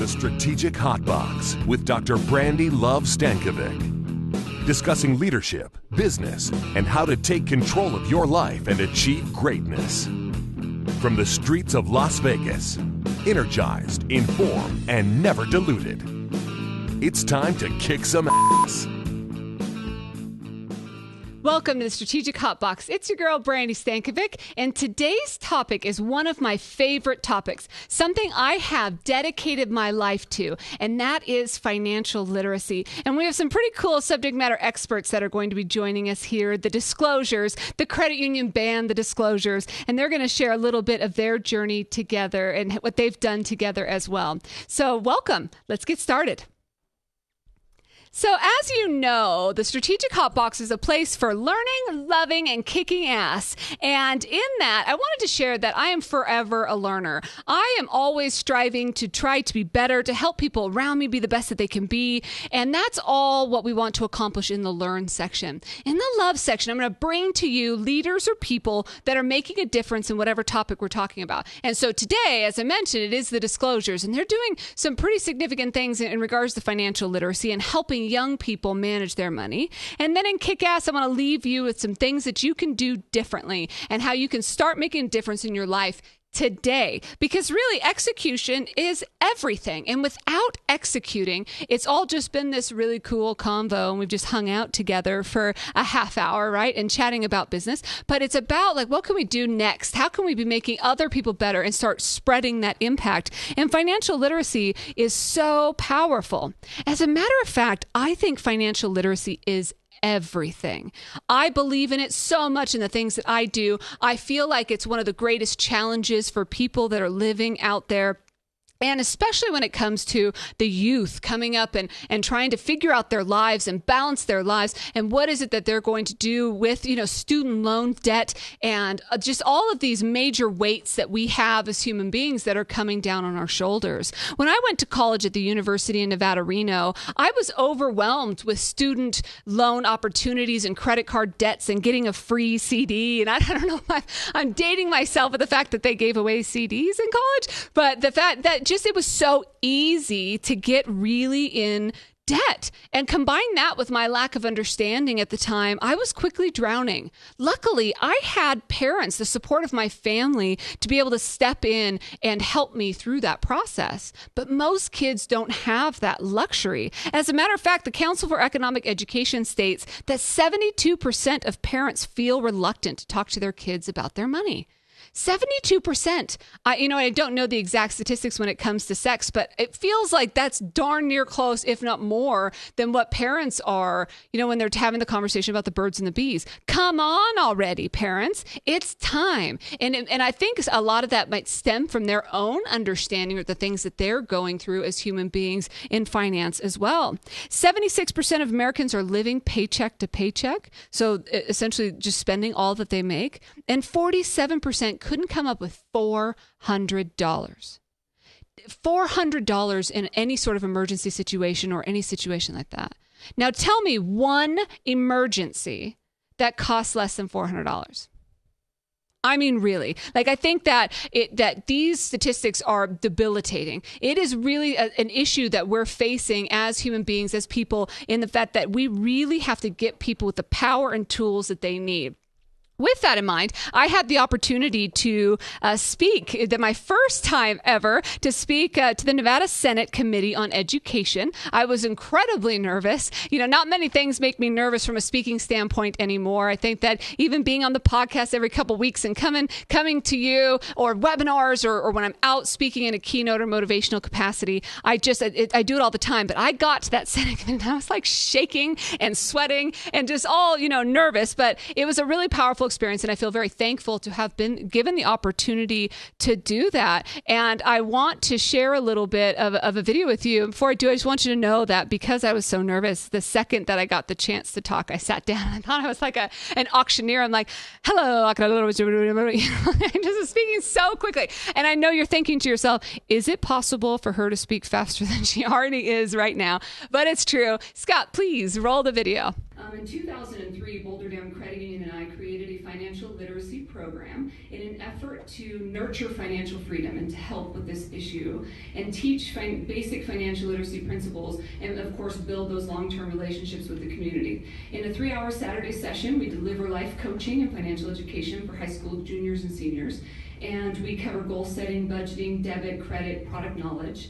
Strategic Hotbox with Dr. Brandi Luv Stankovic. Discussing leadership, business, and how to take control of your life and achieve greatness. From the streets of Las Vegas, energized, informed, and never diluted. It's time to kick some ass. Welcome to the Strategic Hotbox. It's your girl, Brandi Stankovic, and today's topic is one of my favorite topics, something I have dedicated my life to, and that is financial literacy. And we have some pretty cool subject matter experts that are going to be joining us here. The disclosures, the credit union banned the disclosures, and they're going to share a little bit of their journey together and what they've done together as well. So welcome. Let's get started. So as you know, the Strategic Hotbox is a place for learning, loving, and kicking ass. And in that, I wanted to share that I am forever a learner. I am always striving to try to be better, to help people around me be the best that they can be. And that's all what we want to accomplish in the learn section. In the love section, I'm going to bring to you leaders or people that are making a difference in whatever topic we're talking about. And so today, as I mentioned, it is the disclosures. And they're doing some pretty significant things in regards to financial literacy and helping young people manage their money. And then in Kick-Ass, I want to leave you with some things that you can do differently and how you can start making a difference in your life today. Because really, execution is everything. And without executing, it's all just been this really cool convo, and we've just hung out together for a half hour, right? And chatting about business. But it's about, like, what can we do next? How can we be making other people better and start spreading that impact? And financial literacy is so powerful. As a matter of fact, I think financial literacy is everything. I believe in it so much in the things that I do. I feel like it's one of the greatest challenges for people that are living out there. And especially when it comes to the youth coming up and trying to figure out their lives and balance their lives. And what is it that they're going to do with, student loan debt and just all of these major weights that we have as human beings that are coming down on our shoulders. When I went to college at the University in Nevada, Reno, I was overwhelmed with student loan opportunities and credit card debts and getting a free CD. And I don't know if I'm dating myself with the fact that they gave away CDs in college, but the fact that it was so easy to get really in debt. And combine that with my lack of understanding at the time, I was quickly drowning. Luckily, I had parents, the support of my family, to be able to step in and help me through that process. But most kids don't have that luxury. As a matter of fact, the Council for Economic Education states that 72% of parents feel reluctant to talk to their kids about their money. 72%. I don't know the exact statistics when it comes to sex, but it feels like that's darn near close, if not more, than what parents are, when they're having the conversation about the birds and the bees. Come on already, parents. It's time. And I think a lot of that might stem from their own understanding of the things that they're going through as human beings in finance as well. 76% of Americans are living paycheck to paycheck. So essentially just spending all that they make. And 47% couldn't come up with $400. $400 in any sort of emergency situation or any situation like that. Now tell me one emergency that costs less than $400. I mean, really, I think that these statistics are debilitating. It is really an issue that we're facing as human beings, as people, in the fact that we really have to get people with the power and tools that they need. With that in mind, I had the opportunity to speak, my first time ever, to speak to the Nevada Senate Committee on Education. I was incredibly nervous. Not many things make me nervous from a speaking standpoint anymore. I think that even being on the podcast every couple of weeks and coming to you, or webinars, or when I'm out speaking in a keynote or motivational capacity, I do it all the time. But I got to that Senate Committee and I was shaking and sweating and just all, nervous. But it was a really powerful experience, and I feel very thankful to have been given the opportunity to do that. And I want to share a little bit of a video with you. Before I do, I just want you to know that because I was so nervous, the second that I got the chance to talk, I sat down and I thought I was like an auctioneer. I'm like, hello, I'm just speaking so quickly. And I know you're thinking to yourself, is it possible for her to speak faster than she already is right now? But it's true. Scott, please roll the video. In 2003, Boulder Dam Credit Union and I created a financial literacy program in an effort to nurture financial freedom and to help with this issue and teach basic financial literacy principles and, of course, build those long-term relationships with the community. In a 3-hour Saturday session, we deliver life coaching and financial education for high school juniors and seniors, and we cover goal setting, budgeting, debit, credit, product knowledge.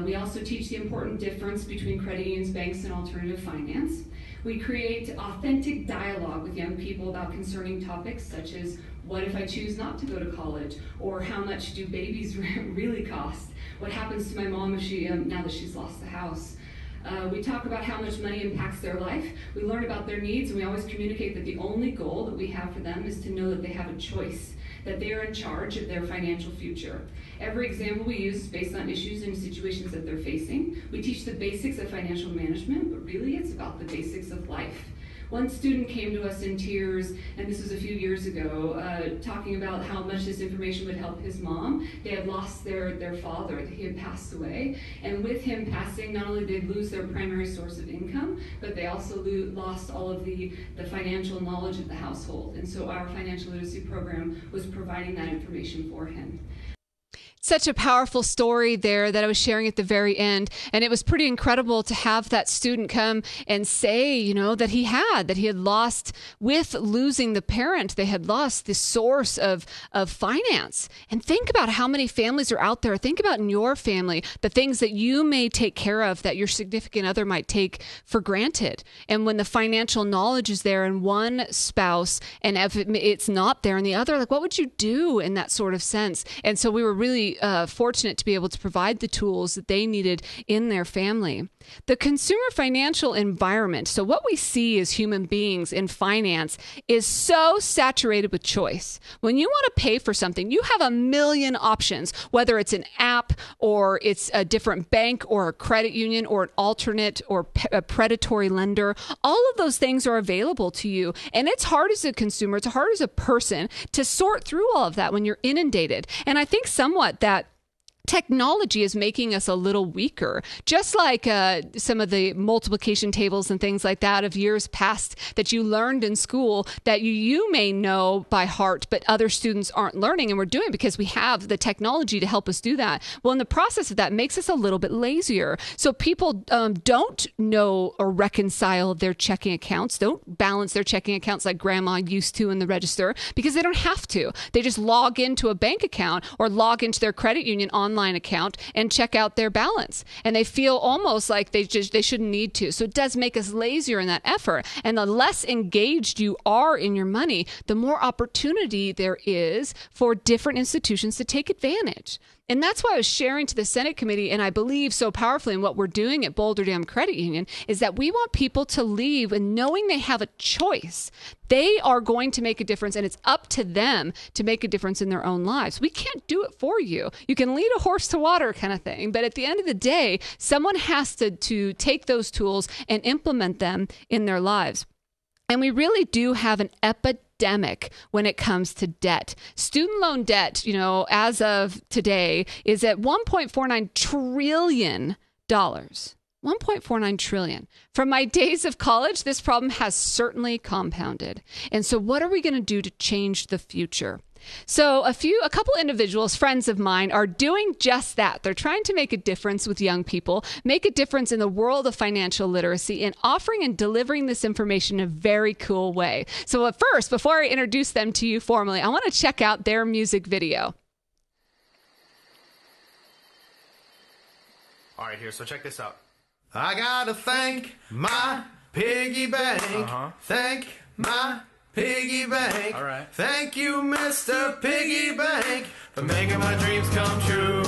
We also teach the important difference between credit unions, banks, and alternative finance. We create authentic dialogue with young people about concerning topics such as, what if I choose not to go to college? Or how much do babies really cost? What happens to my mom if now that she's lost the house? We talk about how much money impacts their life. We learn about their needs, and we always communicate that the only goal that we have for them is to know that they have a choice, that they are in charge of their financial future. Every example we use is based on issues and situations that they're facing. We teach the basics of financial management, but really it's about the basics of life. One student came to us in tears, and this was a few years ago, talking about how much this information would help his mom. They had lost their father, he had passed away, and with him passing, not only did they lose their primary source of income, but they also lost all of the financial knowledge of the household. And so our financial literacy program was providing that information for him. Such a powerful story there that I was sharing at the very end. And it was pretty incredible to have that student come and say, that he had lost, with losing the parent, they had lost the source of finance. And think about how many families are out there. Think about in your family, the things that you may take care of that your significant other might take for granted. And when the financial knowledge is there in one spouse, and if it's not there in the other, what would you do in that sort of sense? And so we were really fortunate to be able to provide the tools that they needed in their family. The consumer financial environment, so what we see as human beings in finance, is so saturated with choice. When you want to pay for something, you have a million options, whether it's an app or it's a different bank or a credit union or an alternate or a predatory lender. All of those things are available to you. And it's hard as a consumer, it's hard as a person to sort through all of that when you're inundated. And I think somewhat that technology is making us a little weaker, just like some of the multiplication tables and things like that of years past that you learned in school that you may know by heart, but other students aren't learning, and we're doing it because we have the technology to help us do that. Well, in the process of that, makes us a little bit lazier. So people don't know or reconcile their checking accounts, don't balance their checking accounts like grandma used to in the register, because they don't have to. They just log into a bank account or log into their credit union online account and check out their balance. And they feel almost like they shouldn't need to. So it does make us lazier in that effort. And the less engaged you are in your money, the more opportunity there is for different institutions to take advantage. And that's why I was sharing to the Senate committee, and I believe so powerfully in what we're doing at Boulder Dam Credit Union, is that we want people to leave and knowing they have a choice. They are going to make a difference, and it's up to them to make a difference in their own lives. We can't do it for you. You can lead a horse to water kind of thing, but at the end of the day, someone has to take those tools and implement them in their lives. And we really do have an epidemic when it comes to debt. Student loan debt, as of today, is at $1.49 trillion. 1.49 trillion. From my days of college, this problem has certainly compounded. And so what are we going to do to change the future? So a couple individuals, friends of mine, are doing just that. They're trying to make a difference with young people, make a difference in the world of financial literacy, and offering and delivering this information in a very cool way. So at first, before I introduce them to you formally, I want to check out their music video. All right, so check this out. I gotta thank my piggy bank. Thank my piggy bank. All right. Thank you, Mr. Piggy Bank, for making my dreams come true.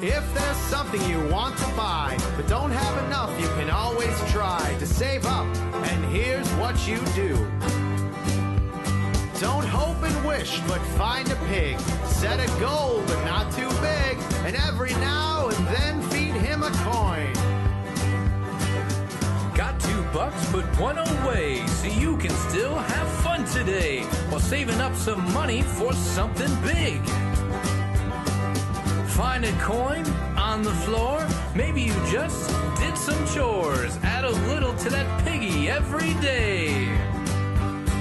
If there's something you want to buy, but don't have enough, you can always try to save up, and here's what you do. Don't hope and wish, but find a pig. Set a goal, but not too big, and every now and then feed him a coin. Got $2, put one away, so you can still have fun today, while saving up some money for something big. Find a coin on the floor, Maybe you just did some chores. Add a little to that piggy every day.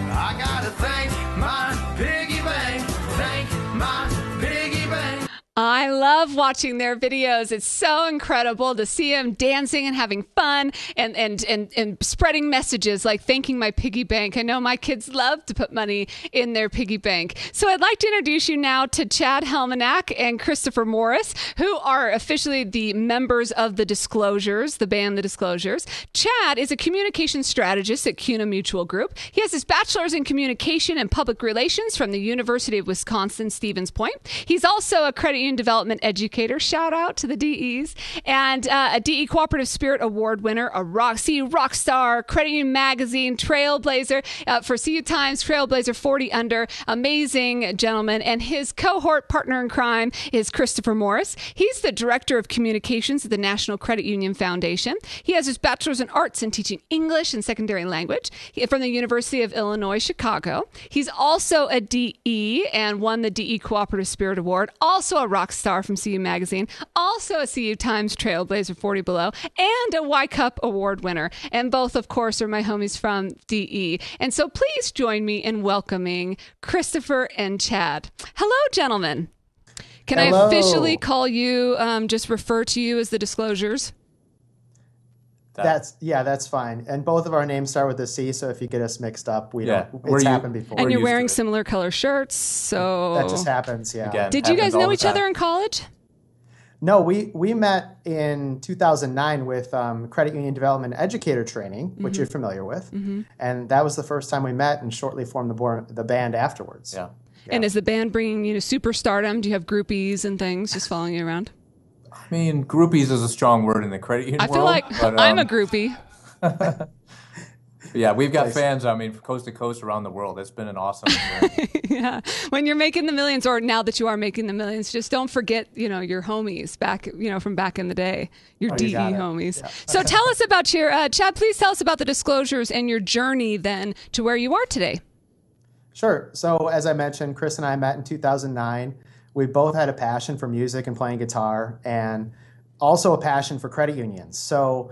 I gotta thank my piggy bank. Thank my piggy bank. I love watching their videos. It's so incredible to see them dancing and having fun and spreading messages like thanking my piggy bank. I know my kids love to put money in their piggy bank. So I'd like to introduce you now to Chad Helminak and Christopher Morris, who are officially the members of the Disclosures, the band The Disclosures. Chad is a communication strategist at CUNA Mutual Group. He has his bachelor's in communication and public relations from the University of Wisconsin-Stevens Point. He's also a credit development educator, shout out to the DEs, and a DE Cooperative Spirit Award winner, a rock star, Credit Union Magazine, Trailblazer for CU Times, Trailblazer 40 Under, amazing gentleman, and his cohort partner in crime is Christopher Morris. He's the Director of Communications at the National Credit Union Foundation. He has his bachelor's in arts in teaching English and secondary language from the University of Illinois, Chicago. He's also a DE and won the DE Cooperative Spirit Award, also a rock star from CU Magazine, also a CU Times Trailblazer 40 Below, and a Y Cup Award winner. And both, of course, are my homies from DE. And so please join me in welcoming Christopher and Chad. Hello, gentlemen. Can I officially call you, just refer to you as the Disclosures? That's fine. And both of our names start with a C, so if you get us mixed up, it's happened before. And you're wearing similar color shirts, so that just happens. Yeah. Again, did you guys know each other in college? No, we met in 2009 with Credit Union Development Educator Training, which you're familiar with, and that was the first time we met, and shortly formed the band afterwards. Yeah. And is the band bringing you to superstardom? Do you have groupies and things just following you around? I mean, groupies is a strong word in the credit union world. I feel like I'm a groupie. Yeah, we've got fans, from coast to coast around the world. It's been an awesome journey. Yeah. When you're making the millions, or now that you are making the millions, just don't forget, your homies back, from back in the day, your DE homies. Yeah. So tell us about your, Chad, please tell us about the Disclosures and your journey then to where you are today. Sure. So as I mentioned, Chris and I met in 2009. We both had a passion for music and playing guitar, and also a passion for credit unions. So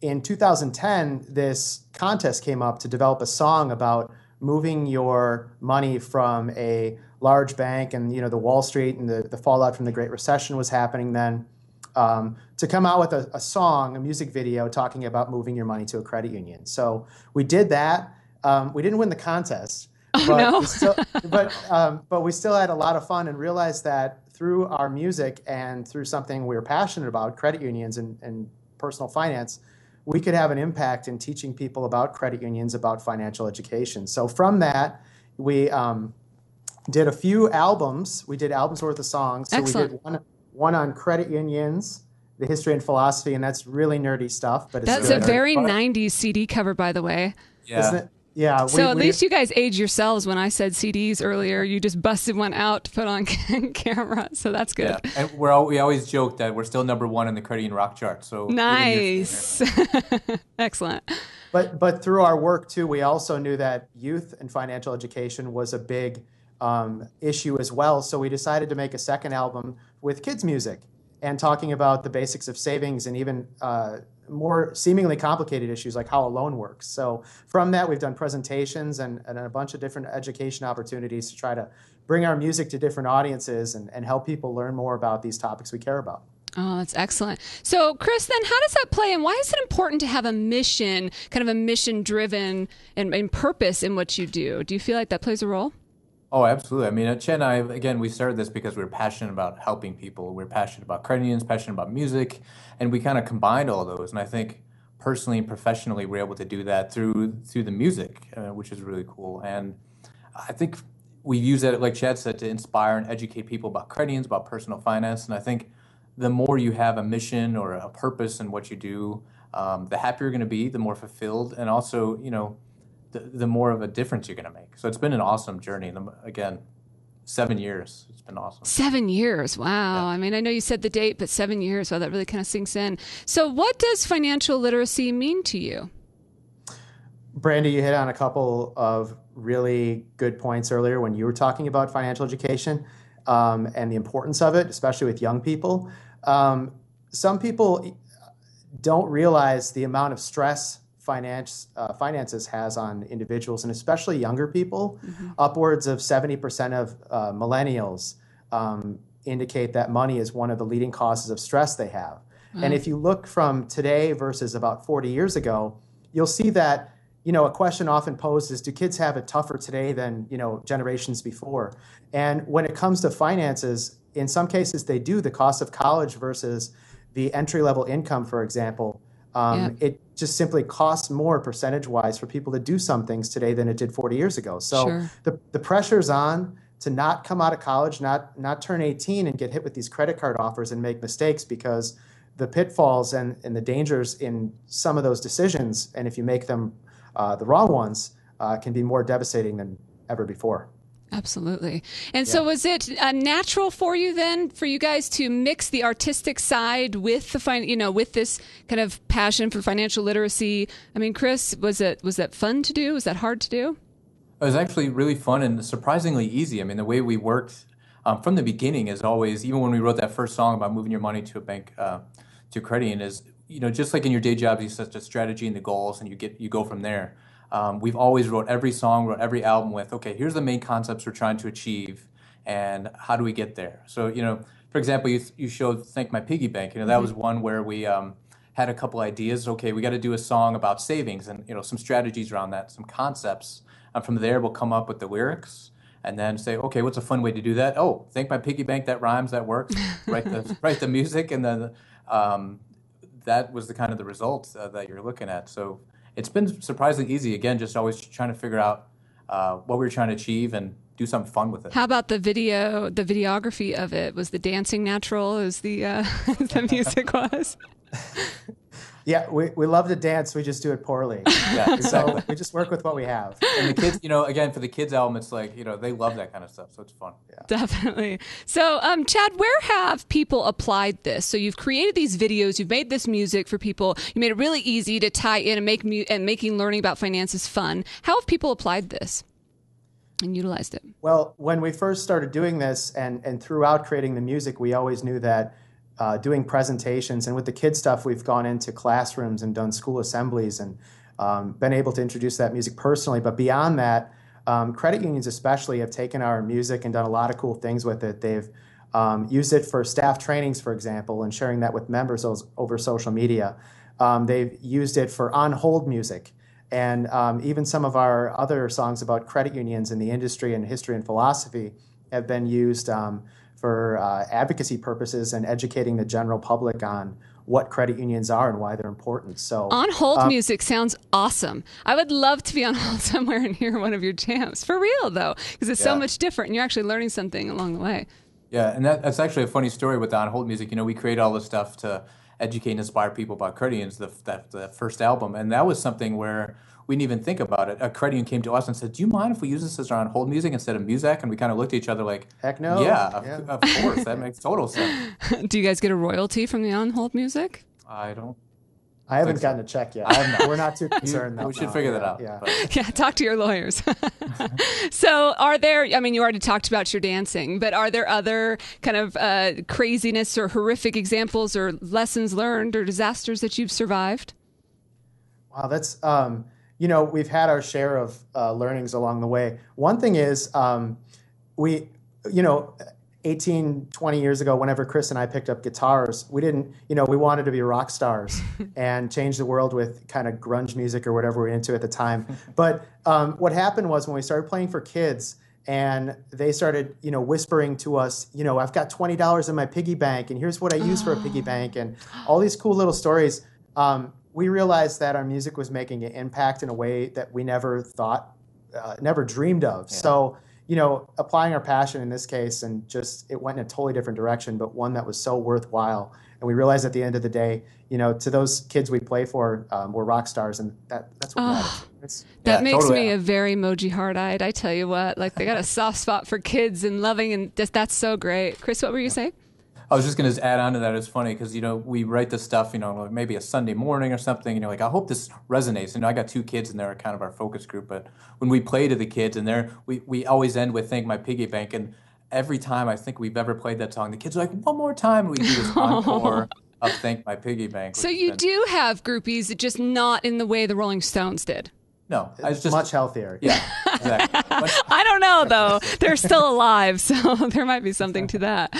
in 2010, this contest came up to develop a song about moving your money from a large bank, and the Wall Street and the fallout from the Great Recession was happening then, to come out with a song, a music video talking about moving your money to a credit union. So we did that. We didn't win the contest. But we still had a lot of fun and realized that through our music and through something we were passionate about, credit unions and personal finance, we could have an impact in teaching people about credit unions, about financial education. So from that, we did a few albums. We did albums worth of songs. So Excellent. We did one on credit unions, the history and philosophy, and that's really nerdy stuff. But that's really a very 90s CD cover, by the way. Yeah. Isn't it? Yeah. So at least you guys age yourselves. When I said CDs earlier, you just busted one out to put on camera. So that's good. Yeah. And we always joke that we're still #1 in the credit union rock chart. So nice. Excellent. But through our work too, we also knew that youth and financial education was a big issue as well. So we decided to make a second album with kids music and talking about the basics of savings and even more seemingly complicated issues like how a loan works. So from that, we've done presentations and a bunch of different education opportunities to try to bring our music to different audiences and help people learn more about these topics we care about. Oh, that's excellent. So, Chris, then how does that play, and why is it important to have a mission, kind of a mission-driven and purpose in what you do? Do you feel like that plays a role? Oh, absolutely. I mean, Chet and I, again, we started this because we were passionate about helping people. We were passionate about credit unions, passionate about music, and we kind of combined all those. And I think personally and professionally, we're able to do that through the music, which is really cool. And I think we use that, like Chad said, to inspire and educate people about credit unions, about personal finance. And I think the more you have a mission or a purpose in what you do, the happier you're going to be, the more fulfilled, and also, the more of a difference you're going to make. So it's been an awesome journey. Again, 7 years. It's been awesome. 7 years. Wow. Yeah. I mean, I know you said the date, but 7 years. Wow, that really kind of sinks in. So what does financial literacy mean to you? Brandi, you hit on a couple of really good points earlier when you were talking about financial education and the importance of it, especially with young people. some people don't realize the amount of stress finances has on individuals, and especially younger people. Upwards of 70% of millennials indicate that money is one of the leading causes of stress they have. And if you look from today versus about 40 years ago, you'll see that, a question often posed is, do kids have it tougher today than, generations before? And when it comes to finances, in some cases they do. The cost of college versus the entry-level income, for example, it just simply costs more percentage-wise for people to do some things today than it did 40 years ago. So the pressure's on to not come out of college, not turn 18 and get hit with these credit card offers and make mistakes, because the pitfalls and the dangers in some of those decisions, and if you make them the wrong ones, can be more devastating than ever before. Absolutely. And so was it natural for you then, for you guys to mix the artistic side with the with this kind of passion for financial literacy? I mean, Chris, was that fun to do? Was that hard to do? It was actually really fun and surprisingly easy. I mean, the way we worked from the beginning is always, even when we wrote that first song about moving your money to a bank, to credit union, is, just like in your day job, you set a strategy and the goals, and you go from there. We've always wrote every album with, okay, here's the main concepts we're trying to achieve, and how do we get there? So, for example, you showed Thank My Piggy Bank. That was one where we had a couple ideas. Okay, we got to do a song about savings and, some strategies around that, some concepts. From there, we'll come up with the lyrics and then say, okay, what's a fun way to do that? Oh, Thank My Piggy Bank, that rhymes, that works. write the music, and then that was the kind of the results that you're looking at. So it's been surprisingly easy. Again, just always trying to figure out what we were trying to achieve and do something fun with it. How about the videography of it? Was the dancing natural as the music was? Yeah, we love to dance. We just do it poorly. Yeah, exactly. So we just work with what we have. And the kids, again, for the kids album, it's like, they love that kind of stuff. So it's fun. Yeah. Definitely. So, Chad, where have people applied this? So you've created these videos, you've made this music for people, you made it really easy to tie in and making learning about finances fun. How have people applied this and utilized it? Well, when we first started doing this and throughout creating the music, we always knew that doing presentations, and with the kids stuff, we've gone into classrooms and done school assemblies and been able to introduce that music personally. But beyond that, credit unions especially have taken our music and done a lot of cool things with it. They've used it for staff trainings, for example, and sharing that with members over social media. They've used it for on-hold music. And even some of our other songs about credit unions in the industry and history and philosophy have been used for advocacy purposes and educating the general public on what credit unions are and why they're important. So on-hold music sounds awesome. I would love to be on hold somewhere and hear one of your jams. For real, though, because it's so much different, and you're actually learning something along the way. Yeah, and that's actually a funny story with the on-hold music. We create all this stuff to educate and inspire people about credit unions, the first album, and that was something where we didn't even think about it. A credit union came to us and said, do you mind if we use this as our on-hold music instead of music? And we kind of looked at each other like, heck no. Yeah, of course. That makes total sense. Do you guys get a royalty from the on-hold music? I haven't gotten a check yet. We're not too concerned. We should figure that out. Yeah, talk to your lawyers. So are there, you already talked about your dancing, but are there other kind of craziness or horrific examples or lessons learned or disasters that you've survived? Wow, that's... we've had our share of learnings along the way. One thing is, 18, 20 years ago, whenever Chris and I picked up guitars, we didn't, we wanted to be rock stars and change the world with kind of grunge music or whatever we were into at the time. But what happened was when we started playing for kids and they started, whispering to us, I've got $20 in my piggy bank and here's what I use for a piggy bank and all these cool little stories. We realized that our music was making an impact in a way that we never thought, never dreamed of. Yeah. So, applying our passion in this case, and just it went in a totally different direction, but one that was so worthwhile. And we realized at the end of the day, to those kids we play for, we're rock stars, and that's what matters. That makes me a very emoji heart-eyed. I tell you what, they got a soft spot for kids and loving, and that's so great. Chris, what were you saying? I was just going to add on to that. It's funny because, we write this stuff, maybe a Sunday morning or something, I hope this resonates. I got 2 kids and they're kind of our focus group, but when we play to the kids and we always end with Thank My Piggy Bank, and every time I think we've ever played that song, the kids are like, one more time, we do this encore. Thank My Piggy Bank. So you do have groupies, just not in the way the Rolling Stones did. No, it's just much healthier. Yeah, exactly. I don't know, though. They're still alive, so there might be something to that.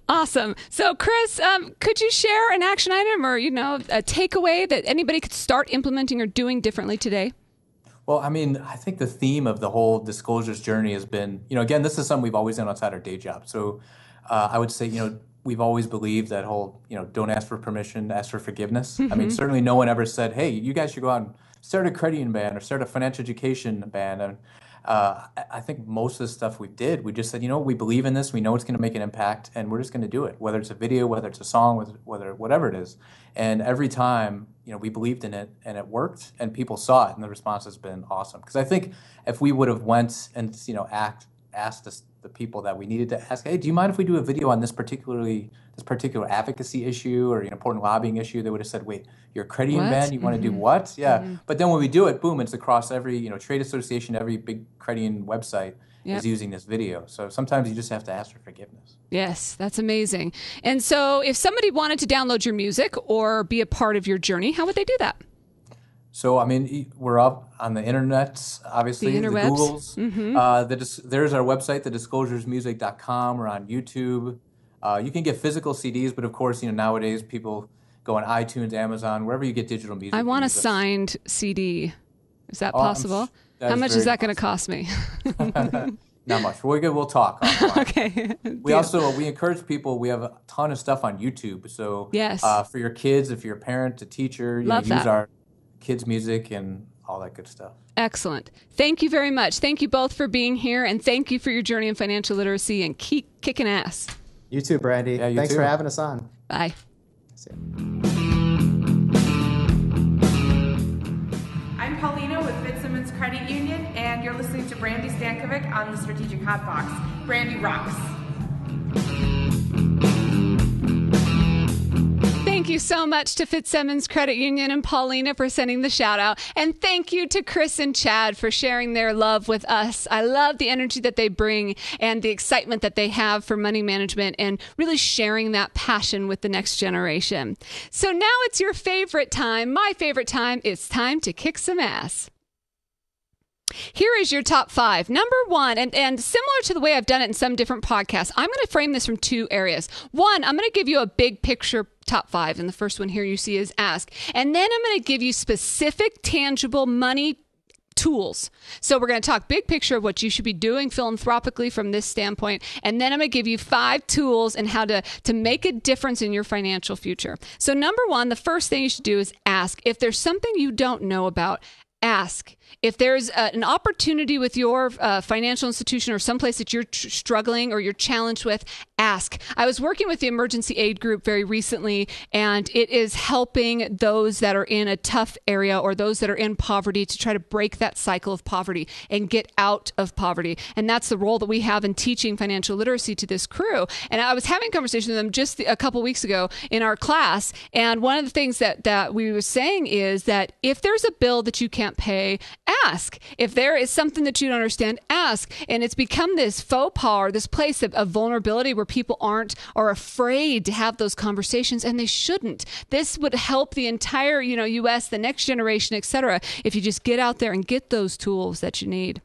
Awesome. So, Chris, could you share an action item or, a takeaway that anybody could start implementing or doing differently today? Well, I mean, I think the theme of the whole disclosures journey has been, again, this is something we've always done outside our day job. So I would say, we've always believed that whole, don't ask for permission, ask for forgiveness. I mean, certainly no one ever said, hey, you guys should go out and start a credit union band or start a financial education band. And I think most of the stuff we did, we just said, we believe in this, we know it's going to make an impact, and we're just going to do it, whether it's a video, whether it's a song, whatever it is. And every time, we believed in it, and it worked, and people saw it, and the response has been awesome. Because I think if we would have went and, asked the people that we needed to ask, hey, do you mind if we do a video on this particular advocacy issue or an important lobbying issue? They would have said, wait, you're a credit union band, you want to do what? Yeah. But then when we do it, boom, it's across every trade association, every big credit union website is using this video. So sometimes you just have to ask for forgiveness. Yes, that's amazing. And so if somebody wanted to download your music or be a part of your journey, how would they do that? So, I mean, we're up on the internet, obviously, the Googles. There's our website, thedisclosuresmusic.com. We're on YouTube. You can get physical CDs, but of course, nowadays people go on iTunes, Amazon, wherever you get digital music. I want a signed CD. Is that possible? How much is that going to cost me? Not much. We'll talk. Okay. We encourage people. We have a ton of stuff on YouTube. So yes. For your kids, if you're a parent, a teacher, use our kids' music and all that good stuff. Excellent. Thank you very much. Thank you both for being here, and thank you for your journey in financial literacy, and keep kicking ass. You too, Brandi. Yeah, Thanks for having us on. Bye. See ya. I'm Paulina with FITZSIMONS Credit Union, and you're listening to Brandi Stankovic on the Strategic Hot Box. Brandi rocks. Thank you so much to FITZSIMONS Credit Union and Paulina for sending the shout out. And thank you to Chris and Chad for sharing their love with us. I love the energy that they bring and the excitement that they have for money management and really sharing that passion with the next generation. So now it's your favorite time, my favorite time. It's time to kick some ass. Here is your top 5. Number 1, and similar to the way I've done it in some different podcasts, I'm going to frame this from 2 areas. 1, I'm going to give you a big picture top 5, and the first one here you see is ask. And then I'm going to give you specific, tangible money tools. So we're going to talk big picture of what you should be doing philanthropically from this standpoint. And then I'm going to give you 5 tools and how to make a difference in your financial future. So number 1, the first thing you should do is ask. If there's something you don't know about, ask. If there's an opportunity with your financial institution or someplace that you're struggling or you're challenged with, ask. I was working with the emergency aid group very recently, and it is helping those that are in a tough area or those that are in poverty to try to break that cycle of poverty and get out of poverty. And that's the role that we have in teaching financial literacy to this crew. And I was having a conversation with them just a couple weeks ago in our class, and one of the things that we were saying is that if there's a bill that you can't pay, ask. If there is something that you don't understand, ask. And it's become this faux pas or this place of vulnerability where people aren't or afraid to have those conversations, and they shouldn't. This would help the entire, U.S., the next generation, et cetera, if you just get out there and get those tools that you need.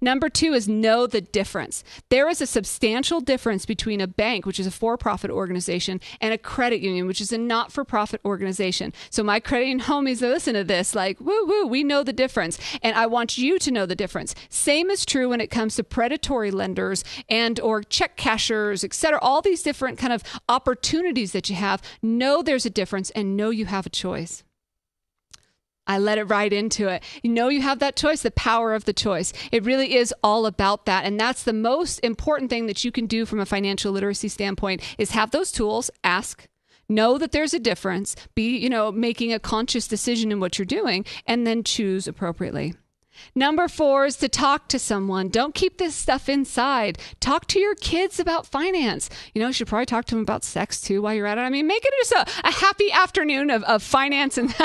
Number 2 is know the difference. There is a substantial difference between a bank, which is a for-profit organization, and a credit union, which is a not-for-profit organization. So my credit union homies that listen to this, like, woo, we know the difference. And I want you to know the difference. Same is true when it comes to predatory lenders and or check cashers, et cetera. All these different kind of opportunities that you have. Know there's a difference and know you have a choice. I let it right into it. You have that choice, the power of the choice. It really is all about that. And that's the most important thing that you can do from a financial literacy standpoint is have those tools, ask, know that there's a difference, be, making a conscious decision in what you're doing, and then choose appropriately. Number 4 is to talk to someone. Don't keep this stuff inside. Talk to your kids about finance. You should probably talk to them about sex too while you're at it. I mean, make it just a happy afternoon of finance and,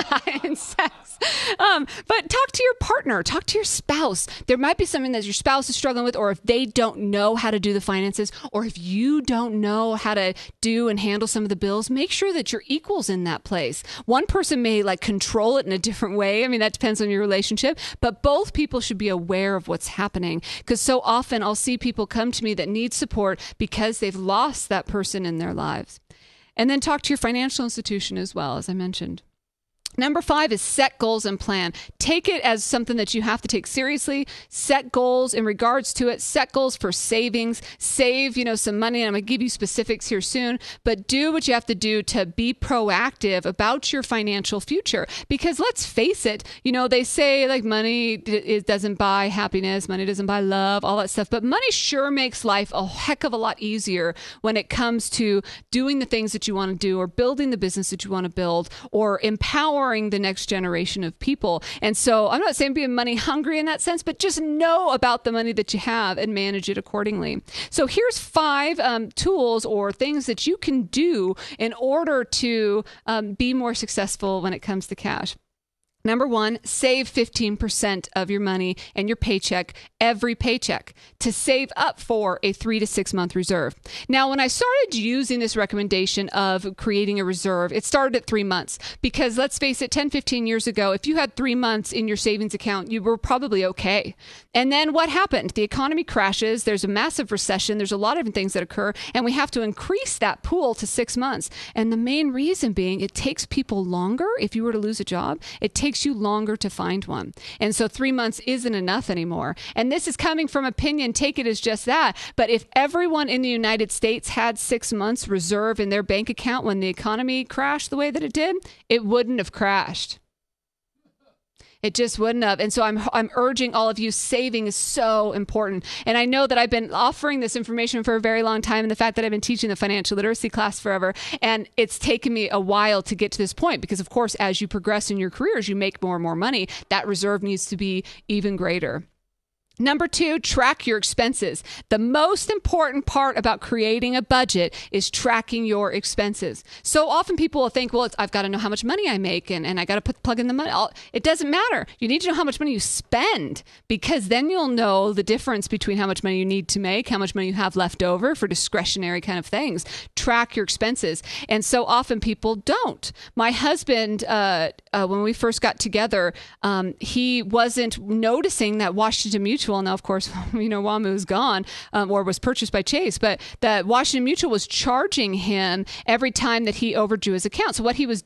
and sex. But talk to your partner. Talk to your spouse. There might be something that your spouse is struggling with, or if they don't know how to do the finances, or if you don't know how to do and handle some of the bills, make sure that you're equals in that place. One person may control it in a different way. I mean, that depends on your relationship, but both people should be aware of what's happening, because so often I'll see people come to me that need support because they've lost that person in their lives. And then talk to your financial institution as well, as I mentioned. Number 5 is set goals and plan. Take it as something that you have to take seriously. Set goals in regards to it. Set goals for savings. Save, some money. And I'm going to give you specifics here soon. But do what you have to do to be proactive about your financial future. Because let's face it, they say money doesn't buy happiness. Money doesn't buy love, all that stuff. But money sure makes life a heck of a lot easier when it comes to doing the things that you want to do, or building the business that you want to build, or empowering the next generation of people. And so I'm not saying being money hungry in that sense, but just know about the money that you have and manage it accordingly. So here's 5 tools or things that you can do in order to be more successful when it comes to cash. Number 1, save 15% of your money and your paycheck, every paycheck, to save up for a 3 to 6 month reserve. Now, when I started using this recommendation of creating a reserve, it started at 3 months, because let's face it, 10, 15 years ago, if you had 3 months in your savings account, you were probably okay. And then what happened? The economy crashes. There's a massive recession. There's a lot of different things that occur, and we have to increase that pool to 6 months. And the main reason being, it takes people longer. If you were to lose a job, it takes you longer to find one. And so 3 months isn't enough anymore. And this is coming from opinion. Take it as just that. But if everyone in the United States had 6 months reserve in their bank account when the economy crashed the way that it did, it wouldn't have crashed. It just wouldn't have. And so I'm urging all of you, saving is so important. And I know that I've been offering this information for a very long time, and the fact that I've been teaching the financial literacy class forever, and it's taken me a while to get to this point, because of course, as you progress in your careers, you make more and more money. That reserve needs to be even greater. Number 2, track your expenses. The most important part about creating a budget is tracking your expenses. So often people will think, well, I've got to know how much money I make, and I got to plug in the money. It doesn't matter. You need to know how much money you spend, because then you'll know the difference between how much money you need to make, how much money you have left over for discretionary kind of things. Track your expenses. And so often people don't. My husband, when we first got together, he wasn't noticing that Washington Mutual, now of course, WAMU's gone, or was purchased by Chase, but that Washington Mutual was charging him every time that he overdrew his account. So what he was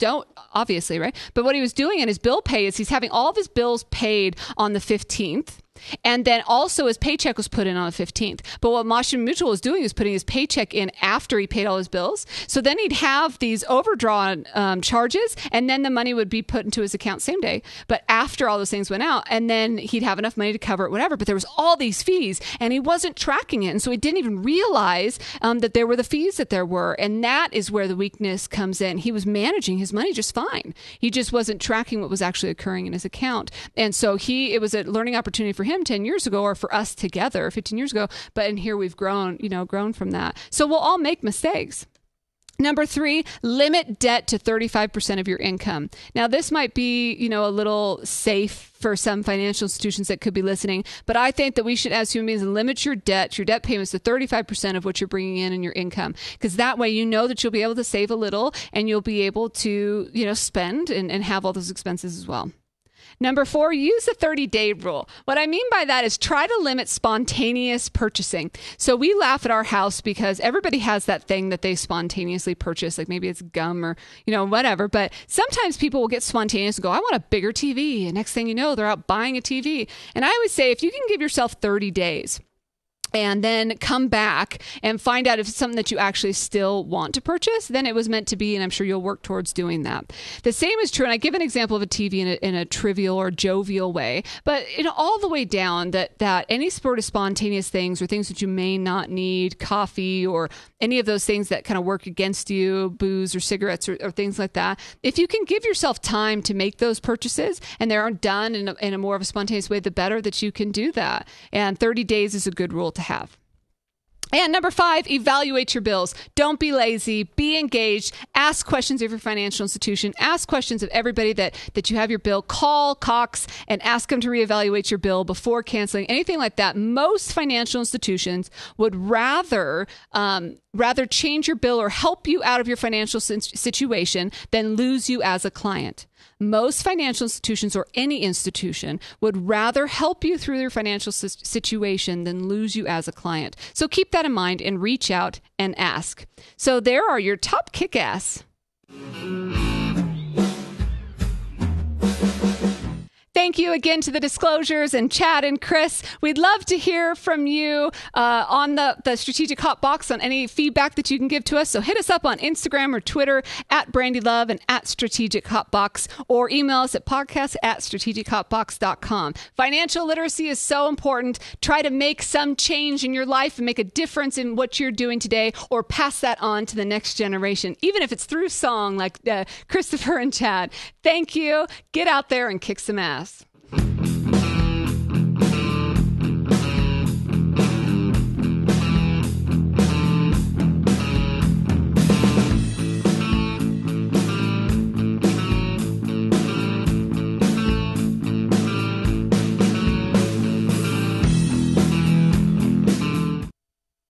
obviously, right? But what he was doing in his bill pay is he's having all of his bills paid on the 15th. And then also his paycheck was put in on the 15th. But what Washington Mutual was doing is putting his paycheck in after he paid all his bills. So then he'd have these overdrawn charges, and then the money would be put into his account same day. But after all those things went out, and then he'd have enough money to cover it, whatever. But there was all these fees, and he wasn't tracking it. And so he didn't even realize that there were the fees that there were. And that is where the weakness comes in. He was managing his money just fine. He just wasn't tracking what was actually occurring in his account. And so it was a learning opportunity for him 10 years ago, or for us together 15 years ago. But in here we've grown from that. So we'll all make mistakes. Number 3, limit debt to 35% of your income. Now, this might be, a little safe for some financial institutions that could be listening, but I think that we should, as human beings, limit your debt payments to 35% of what you're bringing in your income, because that way that you'll be able to save a little, and you'll be able to, spend and have all those expenses as well. Number 4, use the 30-day rule. What I mean by that is try to limit spontaneous purchasing. So we laugh at our house because everybody has that thing that they spontaneously purchase, like maybe it's gum or, whatever. But sometimes people will get spontaneous and go, I want a bigger TV. And next thing you know, they're out buying a TV. And I always say, if you can give yourself 30 days, and then come back and find out if it's something that you actually still want to purchase, then it was meant to be, and I'm sure you'll work towards doing that. The same is true, and I give an example of a TV in a trivial or jovial way, but all the way down that any sort of spontaneous things or things that you may not need, coffee or any of those things that kind of work against you, booze or cigarettes or things like that, if you can give yourself time to make those purchases and they're done in a more of a spontaneous way, the better that you can do that. And 30 days is a good rule to have. And number 5, evaluate your bills. Don't be lazy. Be engaged. Ask questions of your financial institution. Ask questions of everybody that you have your bill. Call Cox and ask them to reevaluate your bill before canceling, anything like that. Most financial institutions would rather change your bill or help you out of your financial situation than lose you as a client. Most financial institutions or any institution would rather help you through your financial situation than lose you as a client. So keep that in mind and reach out and ask. So there are your top kick-ass. Thank you again to the Disclosures and Chad and Chris. We'd love to hear from you on the Strategic Hot Box on any feedback that you can give to us. So hit us up on Instagram or Twitter at Brandi Luv and at Strategic Hot Box, or email us at podcast@strategichotbox.com. Financial literacy is so important. Try to make some change in your life and make a difference in what you're doing today, or pass that on to the next generation, even if it's through song like Christopher and Chad. Thank you. Get out there and kick some ass.